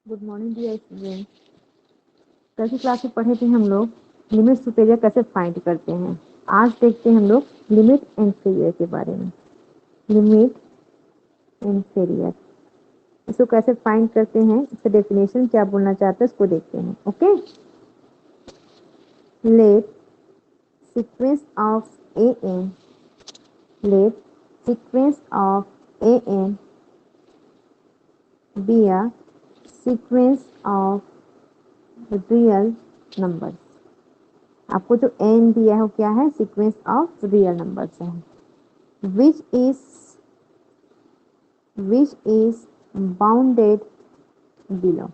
Good morning dear student. कल की class में पढ़े थे हम लोग लिमिट सुपेरियर कैसे फाइंड करते हैं। आज देखते हैं हम लोग लिमिट इंफीरियर के बारे में। लिमिट इंफीरियर इसको कैसे फाइंड करते हैं, इसका डेफिनेशन क्या बोलना चाहते हैं उसको देखते हैं। Okay, let sequence of a n let sequence of a n be a sequence of real number. आपको जो एन दिया है वो क्या है? सीक्वेंस ऑफ रियल नंबर्स है। Which is bounded below.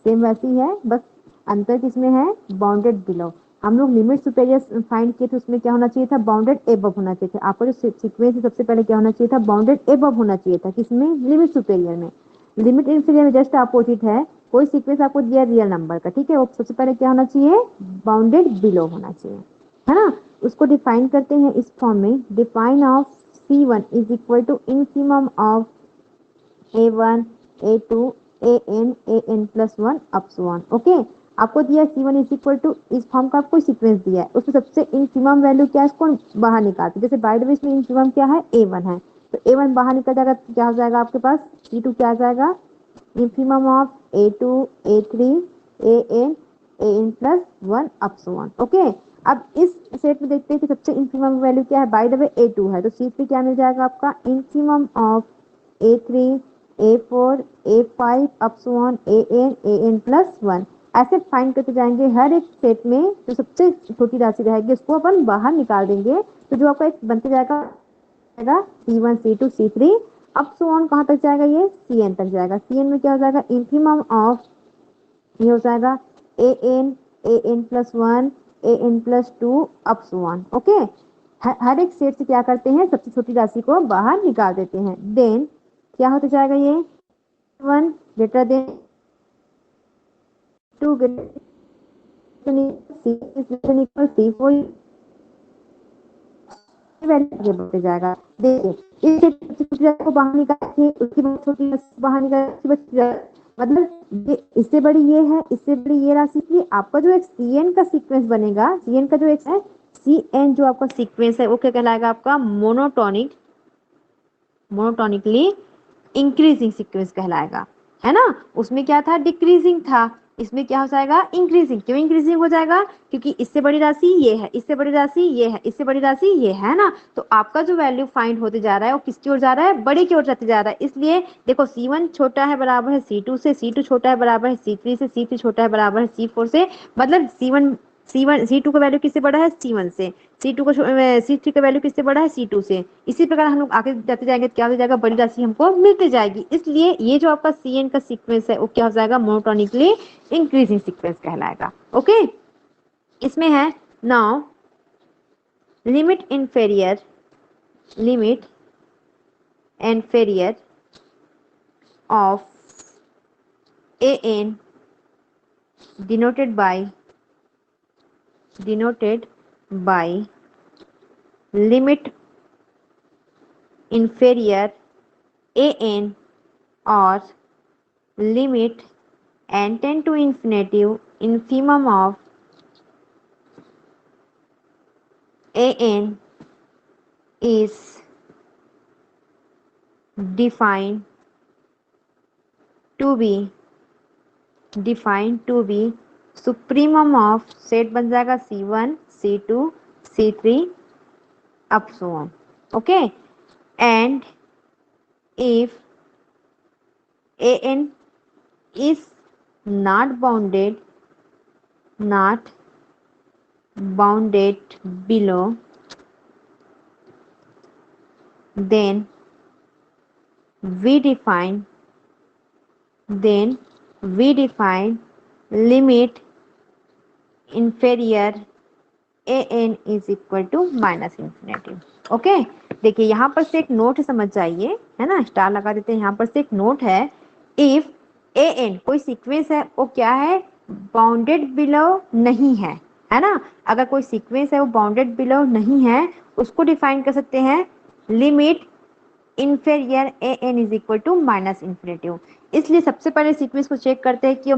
Same वैसी है, बस अंतर किसमें है? Bounded below. हम लोग लिमिट सुपेरियर फाइंड किए थे, उसमें क्या होना चाहिए था? बाउंडेड एबव होना चाहिए था। आपका जो सीक्वेंस है सबसे पहले क्या होना चाहिए था? बाउंडेड एबव होना चाहिए था। किसमें? लिमिट सुपेरियर में। लिमिट इंफीरियर में जस्ट अपोजिट है। कोई सीक्वेंस आपको दिया रियल नंबर का, ठीक है, वो सबसे पहले क्या होना चाहिए? बाउंडेड बिलो होना चाहिए, है ना। उसको डिफाइन करते हैं इस फॉर्म में। Define of C1 is equal to infimum of A1 A2 AN plus 1 up to 1। Okay, आपको दिया C1 इज इक्वल टू, इस फॉर्म का आपको सीक्वेंस दिया है, उसमें सबसे इंफिमम वैल्यू क्या है इसको बाहर निकालते हैं। जैसे बाय द वे इसमें इंफिमम क्या है? A1 है, तो A1 बाहर निकल जाएगा तो क्या हो जाएगा आपके पास? C2 क्या आ जाएगा? Infimum of A2 A3 AN plus 1 up to 1। Okay, अब इस सेट में देखते हैं कि सबसे इंफिमम वैल्यू क्या है। बाय द वे A2 है, तो C3 क्या मिल जाएगा आपका? Infimum of A3 A4 A5 up to 1 AN plus 1। ऐसे फाइंड करते जाएंगे हर एक सेट में। जो सबसे छोटी राशि रहेगी उसको अपन बाहर निकाल देंगे, तो जो आपका एक बनते जाएगा C1 C2 C3 up to 1 कहाँ तक जाएगा? ये Cn तक जाएगा। Cn में क्या हो जाएगा? इंफिमम ऑफ, ये हो जाएगा AN plus 1 AN plus 2 up to 1। Okay, हर एक सेट से क्या करते हैं? सबसे छोटी राशि को बाहर निकाल देते हैं। देन क्या होते जाएगा? ये 1 greater than 2 greater equal C4 value आगे बढ़ते जाएगा। देखिए इस सबसे छोटी राशि को बाहर निकालिए, उसकी बहुत छोटी राशि को बाहर निकालिए, मतलब ये इससे बड़ी ये है, इससे बड़ी ये राशि की। आपका जो एक Cn का सीक्वेंस बनेगा, Cn का जो एक है Cn जो आपका सीक्वेंस है वो क्या कहलाएगा? आपका मोनोटोनिकली इंक्रीजिंग सीक्वेंस कहलाएगा, है ना। उसमें क्या था? डिक्रीजिंग था, इसमें क्या हो जाएगा? इंक्रीजिंग। क्यों इंक्रीजिंग हो जाएगा? क्योंकि इससे बड़ी राशि ये है, इससे बड़ी राशि ये है, इससे बड़ी राशि ये है ना। तो आपका जो वैल्यू फाइंड होते जा रहा है वो किसकी ओर जा रहा है? बड़े की ओर जाते जा रहा है। इसलिए देखो C1 छोटा है बराबर है C2 से, C2 छोटा है बराबर है C3 से, C3 छोटा है बराबर है C4 से। मतलब C2 का वैल्यू किससे बड़ा है? C1 से। C3 का वैल्यू किससे बड़ा है? C2 से। इसी प्रकार हम लोग आगे जाते जाएंगे तो क्या हो जाएगा? बड़ी राशि हमको मिलती जाएगी। इसलिए ये जो आपका Cn का सीक्वेंस है वो क्या हो जाएगा? मोनोटोनिकली इंक्रीजिंग सीक्वेंस कहलाएगा। ओके, इसमें है now limit inferior of An denoted by limit inferior An or limit n tend to infinitive infimum of An is defined to be supremum of set बन जाएगा C1 C2 C3 up so on. Okay, and if An is not bounded below, then we define limit inferior An is equal to minus infinity. Okay, देखिए यहाँ पर से एक note समझ जाइए, है ना, स्टार लगा देते हैं। यहाँ पर से एक नोट है, इफ An कोई सीक्वेंस है वो क्या है? बाउंडेड बिलो नहीं है ना। अगर कोई सीक्वेंस है वो बाउंडेड बिलो नहीं है, उसको डिफाइन कर सकते हैं limit inferior a n is equal to minus infinitive. इसलिए सबसे पहले सीक्वेंस को चेक करते हैं कि वो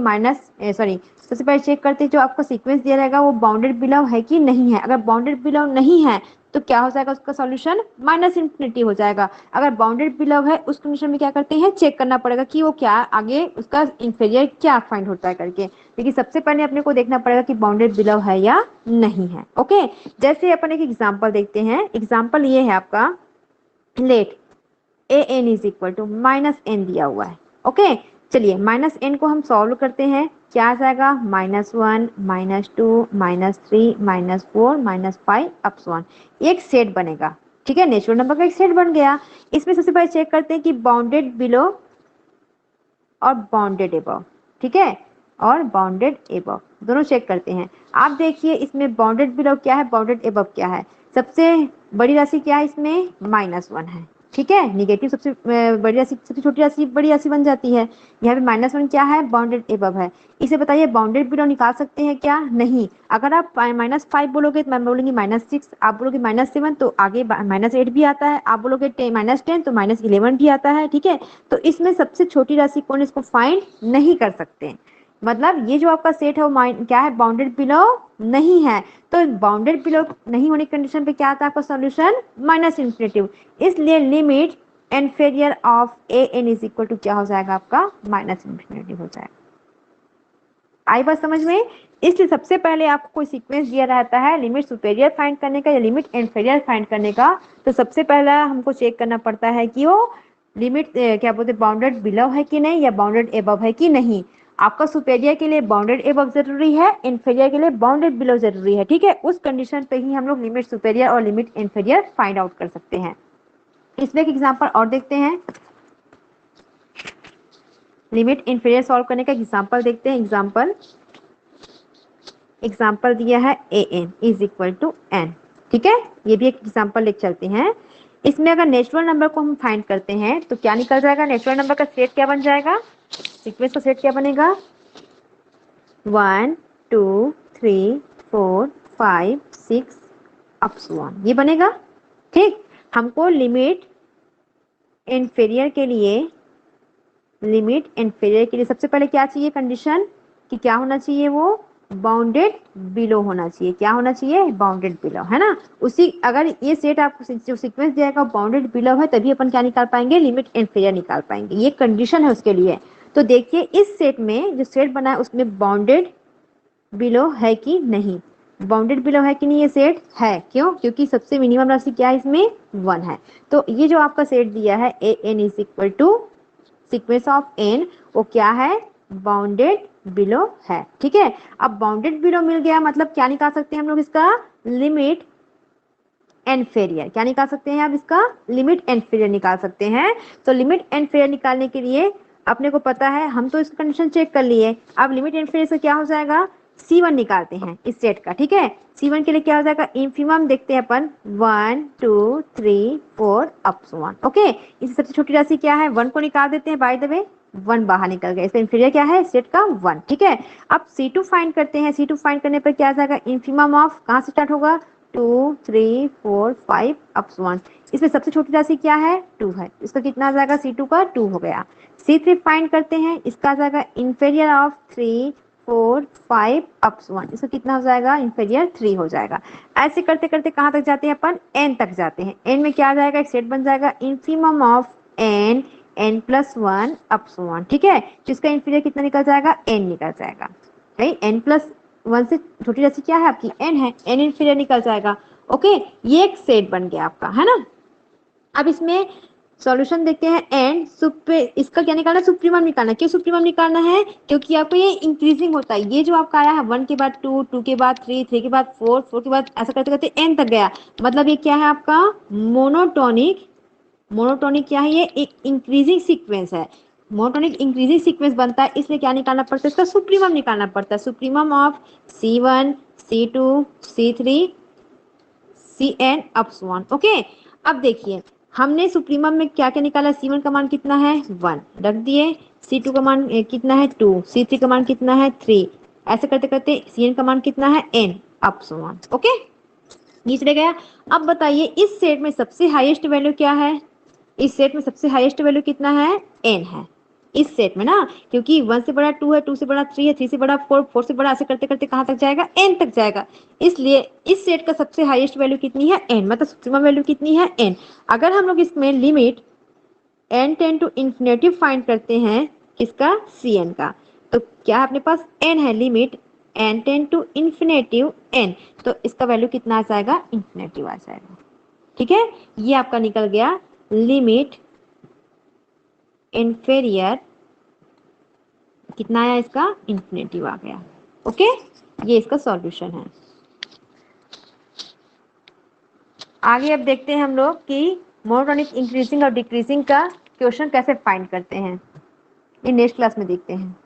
सबसे पहले चेक करते हैं जो आपका सीक्वेंस दिया रहेगा वो बाउंडेड बिलो है कि नहीं है। अगर बाउंडेड बिलो नहीं है तो क्या हो जाएगा, उसका सॉल्यूशन माइनस इन्फिनिटी हो जाएगा। अगर बाउंडेड बिलो है उस कंडीशन में क्या करते हैं, चेक करना पड़ेगा कि वो क्या आगे उसका इंफीरियर क्या फाइंड होता है करके। लेकिन सबसे पहले अपने को देखना पड़ेगा कि बाउंडेड बिलो है या नहीं है। ओके, जैसे अपन एक एग्जाम्पल देखते हैं। एग्जाम्पल ये है आपका, let a n is equal to minus n दिया हुआ है। ओके, चलिए माइनस एन को हम सॉल्व करते हैं। क्या आ जाएगा, -1 -2 -3 -4 -5 अप टू 1, एक सेट बनेगा। ठीक है, नेचुरल नंबर का एक सेट बन गया। इसमें सबसे पहले चेक करते हैं कि बाउंडेड बिलो और बाउंडेड एबव, ठीक है, और बाउंडेड एबव दोनों चेक करते हैं। आप देखिए इसमें बाउंडेड बिलो क्या है, बाउंडेड एबव क्या है। सबसे बड़ी राशि क्या है इसमें, -1 है। ठीक है, निगेटिव सबसे बड़ी राशि, सबसे छोटी राशि बड़ी राशि बन जाती है। यहाँ पे -1 क्या है, बाउंडेड एबव है। इसे बताइए बाउंडेड बिलो निकाल सकते हैं क्या, नहीं। अगर आप -5 बोलोगे तो मैं बोलूंगी -6, आप बोलोगे -7 तो आगे -8 भी आता है, आप बोलोगे -10 तो -11 भी आता है। ठीक है, तो इसमें सबसे छोटी राशि कौन, इसको फाइंड नहीं कर सकते। मतलब ये जो आपका सेट है वो क्या है, बाउंडेड बिलो नहीं है। तो बाउंडेड बिलो नहीं होने की कंडीशन पे क्या आता है आपका सॉल्यूशन, माइनस इन्फिनेटिव। इसलिए limit inferior of a n is equal to क्या हो जाएगा आपका, माइनस इन्फिनेटिव हो जाएगा। आई बात समझ में। इसलिए सबसे पहले आपको कोई सीक्वेंस दिया रहता है लिमिट सुपेरियर फाइंड करने का या लिमिट इन्फीरियर फाइंड करने का, तो सबसे पहला हमको चेक करना पड़ता है कि वो लिमिट क्या बोलते हैं, बाउंडेड बिलो है कि नहीं या बाउंडेड एबव है कि नहीं। आपका सुपेरियर के लिए बाउंडेड एबव जरूरी है, इन्फीरियर के लिए बाउंडेड बिलो जरूरी है। ठीक है, उस कंडीशन पे ही हम लोग लिमिट सुपेरियर और लिमिट इन्फीरियर फाइंड आउट कर सकते हैं। इसमें एक एग्जाम्पल और देखते हैं, लिमिट इन्फीरियर सॉल्व करने का एग्जाम्पल देखते हैं। एग्जाम्पल दिया है a n is equal to n. ठीक है, ये भी एक एग्जाम्पल लेके चलते हैं। इसमें अगर नेचुरल नंबर को हम फाइंड करते हैं तो क्या निकल जाएगा, नेचुरल नंबर का सेट क्या बन जाएगा, सीक्वेंस का सेट क्या बनेगा, 1 2 3 4 5 6 अप टू 1, ये बनेगा। ठीक, हमको लिमिट इन्फीरियर के लिए सबसे पहले क्या चाहिए कंडीशन, कि क्या होना चाहिए, वो बाउंडेड बिलो होना चाहिए। क्या होना चाहिए, बाउंडेड बिलो, है ना। उसी अगर ये सेट आपको जो सीक्वेंस दिया बाउंडेड बिलो है तभी अपन क्या निकाल पाएंगे, लिमिट इन्फीरियर निकाल पाएंगे। ये कंडीशन है उसके लिए। तो देखिए इस सेट में जो सेट बना है उसमें बाउंडेड बिलो है कि नहीं, बाउंडेड बिलो है कि नहीं, ये सेट है। क्यों, क्योंकि सबसे मिनिमम राशि क्या है इसमें, 1 है। तो ये जो आपका सेट दिया है a n is equal to sequence of n, वो क्या है, बाउंडेड बिलो है। ठीक है, अब बाउंडेड बिलो मिल गया मतलब क्या निकाल सकते हैं हम लोग, इसका लिमिट इन्फीरियर। क्या निकाल सकते हैं, अब इसका लिमिट इन्फीरियर निकाल सकते हैं। तो लिमिट इन्फीरियर निकालने के लिए अपने को पता है, हम तो इसका कंडीशन चेक कर लिए। अब लिमिट इन्फीरियर से क्या हो जाएगा, C1 निकालते हैं इस सेट का। ठीक है, C1 के लिए क्या हो जाएगा, इंफिमम देखते हैं अपन, 1 2 3 4 अप टू 1। ओके, इससे सबसे छोटी राशि क्या है, 1 को निकाल देते हैं। बाय द वे 1 बाहर निकल गया, इसका इंफीरियर क्या है, सेट का 1। ठीक है, अब C2 फाइंड करते हैं। C2 फाइंड करने पर क्या आ जाएगा, इंफिमम ऑफ कहाँ से स्टार्ट होगा, 2 3 4 5 अप टू 1। इसमें सबसे छोटी राशि क्या है, 2 है। इसका कितना आ जाएगा, C2 का 2 हो गया। C3 फाइंड करते हैं, इसका आ जाएगा इंफीरियर ऑफ 3 4 5 अप टू 1। इसका कितना हो जाएगा, इंफीरियर 3 हो जाएगा। ऐसे करते करते कहाँ तक जाते हैं अपन, n तक जाते हैं। n में क्या आ जाएगा, एक सेट बन जाएगा infimum of n n plus 1 up to 1। ठीक है, जिसका इंफीरियर कितना निकल जाएगा, n निकल जाएगा। राइट, n प्लस 1 से छोटी राशि क्या है आपकी, n है, n इंफीरियर निकल जाएगा। ओके, ये एक सेट बन गया आपका, है ना। अब इसमें सॉल्यूशन देखते हैं एंड इसका क्या निकालना है, सुप्रीमम निकालना है। क्यों सुप्रीमम निकालना है, क्योंकि आपको ये इंक्रीजिंग होता है। ये जो आपका आया है 1 के बाद 2 2 के बाद 3 3 के बाद 4 4 के बाद ऐसा करते करते n तक गया। मतलब ये क्या है आपका मोनोटोनिक। मोनोटोनिक क्या है, ये एक इंक्रीजिंग सीक्वेंस है। मोनोटोनिक इंक्रीजिंग सीक्वेंस बनता है, इसलिए क्या निकालना पड़ता है, इसका सुप्रीमम निकालना पड़ता है। Supremum of C1 C2 C3 Cn up to 1। Okay, अब देखिए हमने सुप्रीमम में क्या क्या निकाला, C1 का मान कितना है, 1 रख दिए। C2 का मान कितना है, 2। C3 का मान कितना है, 3। ऐसे करते करते Cn का मान कितना है, n अप टू 1। ओके, नीचे गया। अब बताइए इस सेट में सबसे हाईएस्ट वैल्यू क्या है, इस सेट में सबसे हाईएस्ट वैल्यू कितना है, n है इस सेट में ना, क्योंकि 1 से बड़ा 2 है, 2 से बड़ा 3 है, 3 से बड़ा 4, 4 से बड़ा, ऐसे करते करते कहाँ तक जाएगा, n तक जाएगा। इसलिए इस सेट का सबसे हाईएस्ट वैल्यू कितनी है, n, मतलब सुप्रीमम वैल्यू कितनी है, n। अगर हम लोग इसमें limit n tend to infinitive find करते हैं किसका, cn का, तो क्या अपने पास n है, limit n tend to infinitive n, तो इसका वैल्यू कितना आ जाएगा, इन्फिनेटिव आ जाएगा। ठीक है, ये आपका निकल गया लिमिट इंफेरियर, कितना आया इसका, इन्फिनेटिव आ गया। ओके, ये इसका सॉल्यूशन है। आगे अब देखते हैं हम लोग कि मोनोटोनिक इंक्रीजिंग और डिक्रीजिंग का क्वेश्चन कैसे फाइंड करते हैं, ये नेक्स्ट क्लास में देखते हैं।